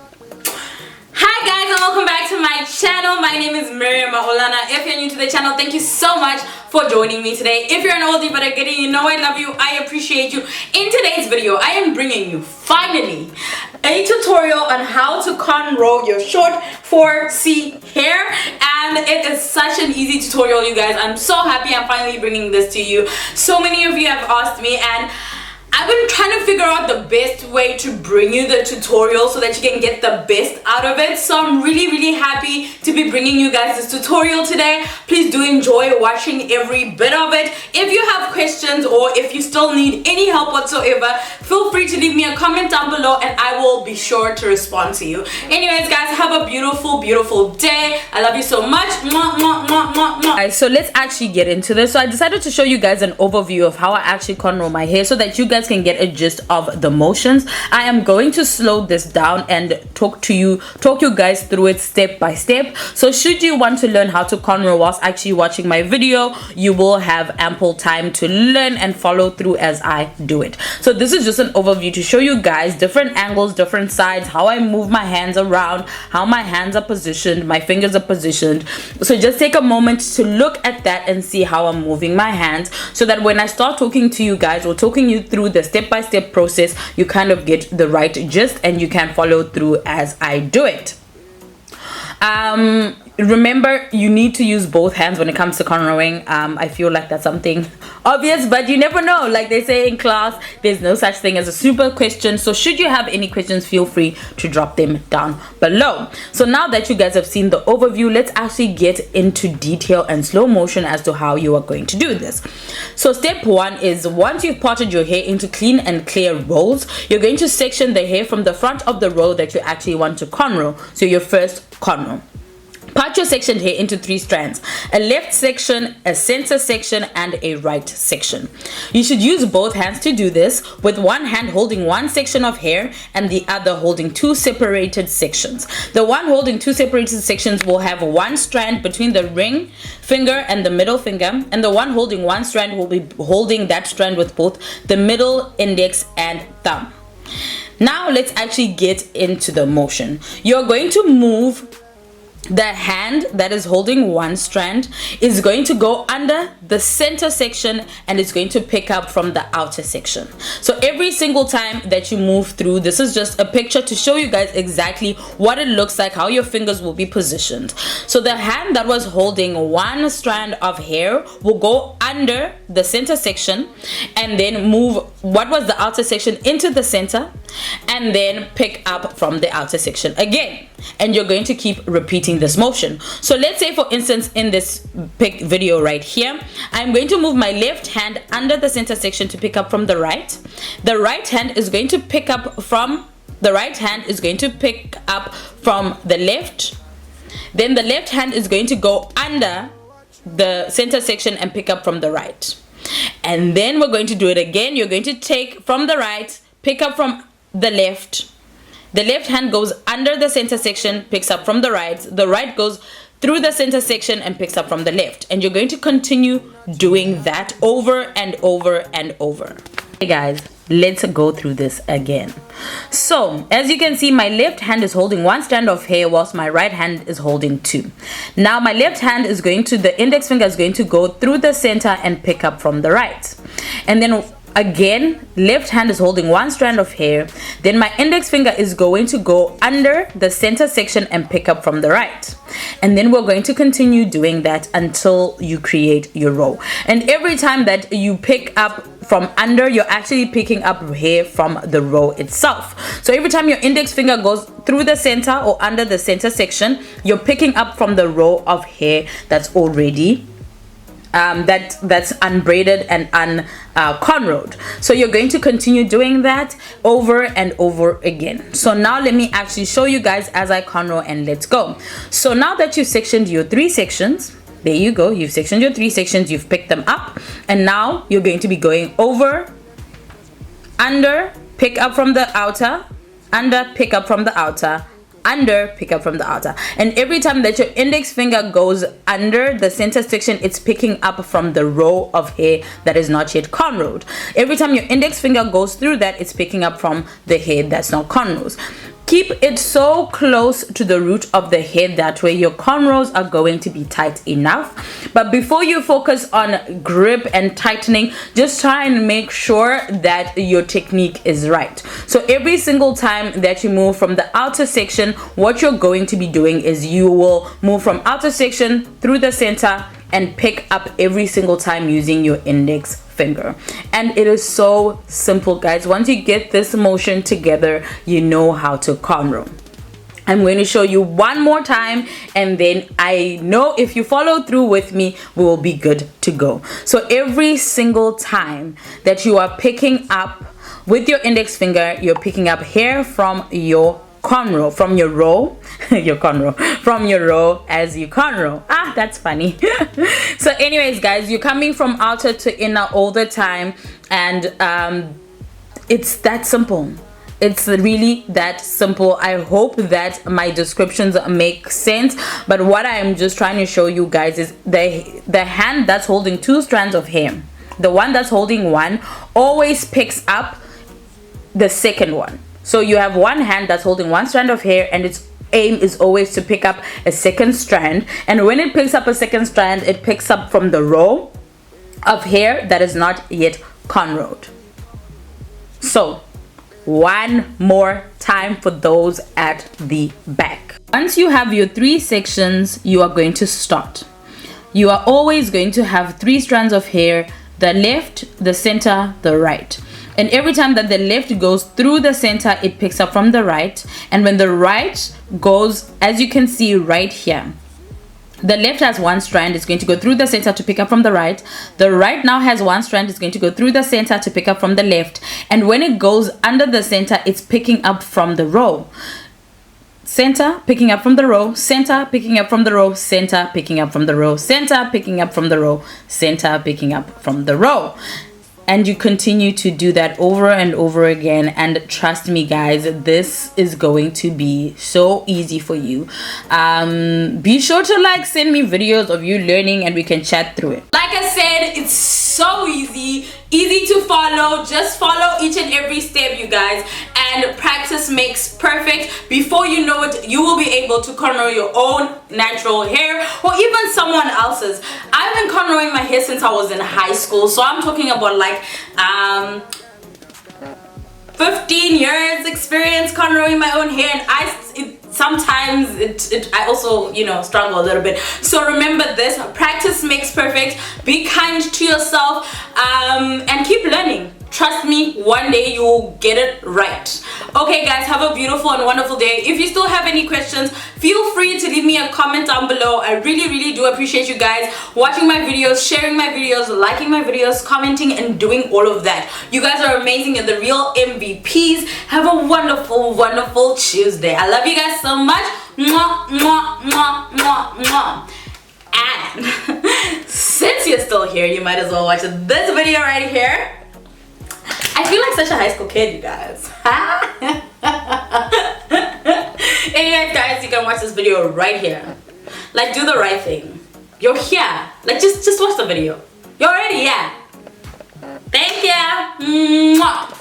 Hi guys, and welcome back to my channel. My name is Miriam Maholana. If you're new to the channel, thank you so much for joining me today. If you're an oldie but a goodie, you know I love you, I appreciate you. In today's video, I am bringing you finally a tutorial on how to cornrow your short 4C hair, and it is such an easy tutorial, you guys. I'm so happy I'm finally bringing this to you. So many of you have asked me, and I've been trying to figure out the best way to bring you the tutorial so that you can get the best out of it. So I'm really happy to be bringing you guys this tutorial today. Please do enjoy watching every bit of it. If you have questions or if you still need any help whatsoever, feel free to leave me a comment down below and I will be sure to respond to you. Anyways guys, have a beautiful day. I love you so much. Mwah, mwah, mwah, mwah, mwah. Alright, so let's actually get into this. So I decided to show you guys an overview of how I actually cornrow my hair so that you guys can get a gist of the motions. I am going to slow this down and talk you guys through it step by step. So should you want to learn how to cornrow whilst actually watching my video, you will have ample time to learn and follow through as I do it. So this is just an overview to show you guys different angles, different sides, how I move my hands around, how my hands are positioned, my fingers are positioned. So just take a moment to look at that and see how I'm moving my hands, so that when I start talking to you guys or talking you through the step-by-step process, you kind of get the right gist and you can follow through as I do it. Remember, you need to use both hands when it comes to cornrowing. I feel like that's something obvious, but you never know. Like they say in class, there's no such thing as a super question. So should you have any questions, feel free to drop them down below. So now that you guys have seen the overview, let's actually get into detail and slow motion as to how you are going to do this. So step one is, once you've parted your hair into clean and clear rolls, you're going to section the hair from the front of the row that you actually want to cornrow. So your first cornrow. Part your sectioned hair into 3 strands: a left section, a center section, and a right section. You should use both hands to do this, with one hand holding one section of hair and the other holding 2 separated sections. The one holding 2 separated sections will have one strand between the ring finger and the middle finger, and the one holding one strand will be holding that strand with both the middle, index, and thumb. Now let's actually get into the motion. You're going to move the hand that is holding one strand is going to go under the center section and it's going to pick up from the outer section. So every single time that you move through, this is just a picture to show you guys exactly what it looks like, how your fingers will be positioned. So the hand that was holding one strand of hair will go under the center section and then move what was the outer section into the center and then pick up from the outer section again. And you're going to keep repeating this motion. So let's say, for instance, in this video right here, I'm going to move my left hand under the center section to pick up from the right. The right hand is going to pick up from the left. Then the left hand is going to go under the center section and pick up from the right. And then we're going to do it again. You're going to take from the right, pick up from the left. The left hand goes under the center section, picks up from the right. The right goes through the center section and picks up from the left. And you're going to continue doing that over and over and over. Hey guys, let's go through this again. So as you can see, my left hand is holding one strand of hair whilst my right hand is holding 2. Now my left hand is going to, the index finger is going to go through the center and pick up from the right. And then again, left hand is holding one strand of hair. Then my index finger is going to go under the center section and pick up from the right. And then we're going to continue doing that until you create your row. And every time that you pick up from under, you're actually picking up hair from the row itself. So every time your index finger goes through the center or under the center section, you're picking up from the row of hair that's already that's unbraided and cornrowed. So you're going to continue doing that over and over again. So now let me actually show you guys as I cornrow, and let's go. So now that you've sectioned your 3 sections, there you go, you've sectioned your 3 sections, you've picked them up, and now you're going to be going over, under, pick up from the outer, under, pick up from the outer, under, pick up from the outer. And every time that your index finger goes under the center section, it's picking up from the row of hair that is not yet cornrowed. Every time your index finger goes through that, it's picking up from the hair that's not cornrows. Keep it so close to the root of the head that way your cornrows are going to be tight enough. But before you focus on grip and tightening, just try and make sure that your technique is right. So every single time that you move from the outer section, what you're going to be doing is you will move from outer section through the center and pick up every single time using your index finger. And it is so simple, guys. Once you get this motion together, you know how to cornrow. I'm going to show you one more time, and then I know if you follow through with me, we will be good to go. So every single time that you are picking up with your index finger, you're picking up hair from your cornrow, from your row your cornrow from your row as you cornrow. That's funny. So anyways, guys, you're coming from outer to inner all the time, and it's that simple. It's really that simple. I hope that my descriptions make sense, but what I am just trying to show you guys is the hand that's holding 2 strands of hair, the one that's holding one always picks up the second one. So you have one hand that's holding 1 strand of hair, and its aim is always to pick up a second strand. And when it picks up a second strand, it picks up from the row of hair that is not yet cornrowed. So one more time for those at the back. Once you have your 3 sections, you are going to start. You are always going to have 3 strands of hair, the left, the center, the right. And every time that the left goes through the center, it picks up from the right. And when the right goes, as you can see right here, the left has 1 strand, it's going to go through the center to pick up from the right. The right now has 1 strand, it's going to go through the center to pick up from the left. And when it goes under the center, it's picking up from the row. Center, picking up from the row, center, picking up from the row, center, picking up from the row, center, picking up from the row, center, picking up from the row. And you continue to do that over and over again, and trust me, guys, this is going to be so easy for you. Be sure to send me videos of you learning, and we can chat through it. Like I said, it's so easy to follow. Just follow each and every step, you guys, and practice makes perfect. Before you know it, you will be able to cornrow your own natural hair, or even someone else's. I've been cornrowing my hair since I was in high school, so I'm talking about 15 years experience cornrowing my own hair, and sometimes I also struggle a little bit. So remember this: practice makes perfect. Be kind to yourself, and keep learning. Trust me, one day you will get it right. Okay, guys, have a beautiful and wonderful day. If you still have any questions, feel free to leave me a comment down below. I really do appreciate you guys watching my videos, sharing my videos, liking my videos, commenting, and doing all of that. You guys are amazing and the real MVPs. Have a wonderful Tuesday. I love you guys so much. Mwah, mwah, mwah, mwah, mwah. And since you're still here, you might as well watch this video right here. I feel like such a high school kid, you guys. Anyways, guys, you can watch this video right here. Do the right thing. You're here. Just watch the video. You're already here. Thank you. Mwah.